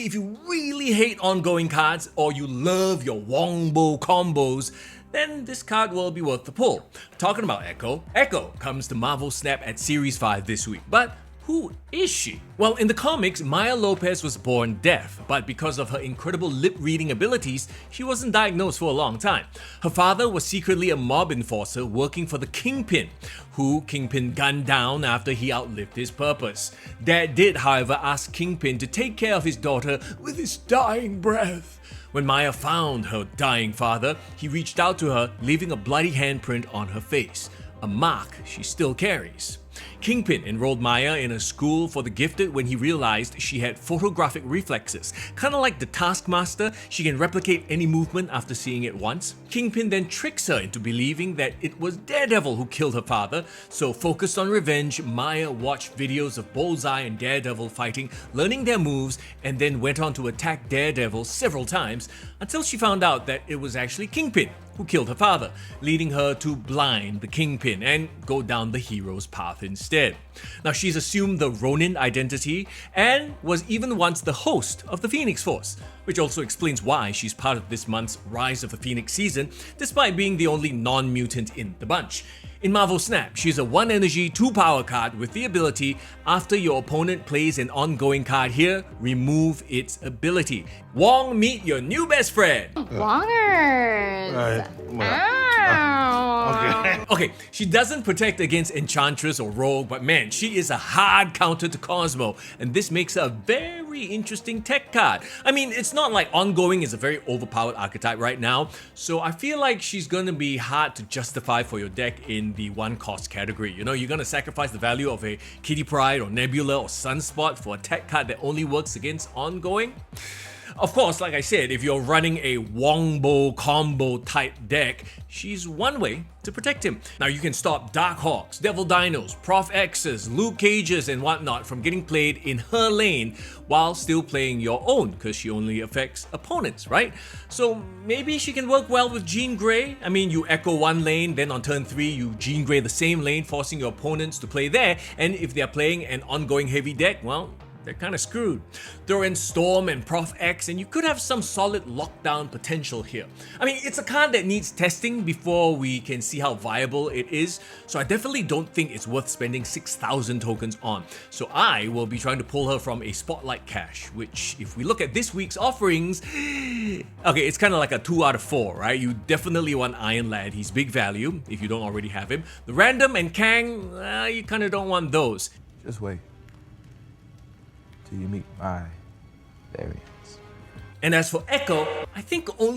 If you really hate ongoing cards or you love your Wombo combos, then this card will be worth the pull. Talking about Echo, Echo comes to Marvel Snap at Series 5 this week, but who is she? Well, in the comics, Maya Lopez was born deaf, but because of her incredible lip-reading abilities, she wasn't diagnosed for a long time. Her father was secretly a mob enforcer working for the Kingpin, who Kingpin gunned down after he outlived his purpose. Dad did, however, ask Kingpin to take care of his daughter with his dying breath. When Maya found her dying father, he reached out to her, leaving a bloody handprint on her face, a mark she still carries. Kingpin enrolled Maya in a school for the gifted when he realized she had photographic reflexes. Kinda like the Taskmaster, she can replicate any movement after seeing it once. Kingpin then tricks her into believing that it was Daredevil who killed her father, so focused on revenge, Maya watched videos of Bullseye and Daredevil fighting, learning their moves, and then went on to attack Daredevil several times until she found out that it was actually Kingpin who killed her father, leading her to blind the Kingpin and go down the hero's path instead. Now, she's assumed the Ronin identity and was even once the host of the Phoenix Force, which also explains why she's part of this month's Rise of the Phoenix season, despite being the only non-mutant in the bunch. In Marvel Snap, she's a 1 energy, 2 power card with the ability, after your opponent plays an ongoing card here, remove its ability. Wong, meet your new best friend! Wongers! Ow! Okay, she doesn't protect against Enchantress or Rogue, but man, she is a hard counter to Cosmo, and this makes her a very interesting tech card. I mean, it's not like ongoing is a very overpowered archetype right now, so I feel like she's gonna be hard to justify for your deck in the 1 cost category. You know, you're gonna sacrifice the value of a Kitty Pryde or Nebula or Sunspot for a tech card that only works against ongoing? Of course, like I said, if you're running a Wombo combo type deck, she's one way to protect him. Now you can stop Darkhawks, Devil Dinos, Prof X's, Luke Cages and whatnot from getting played in her lane while still playing your own, because she only affects opponents, right? So maybe she can work well with Jean Grey. I mean, you echo one lane, then on turn 3 you Jean Grey the same lane, forcing your opponents to play there, and if they're playing an ongoing heavy deck, well, they're kind of screwed. Throw in Storm and Prof X and you could have some solid lockdown potential here. I mean, it's a card that needs testing before we can see how viable it is, so I definitely don't think it's worth spending 6,000 tokens on. So I will be trying to pull her from a Spotlight cache, which if we look at this week's offerings, okay, it's kind of like a 2 out of 4, right? You definitely want Iron Lad, he's big value if you don't already have him. The Random and Kang, you kind of don't want those. Just wait till you meet my variants. And as for Echo, I think only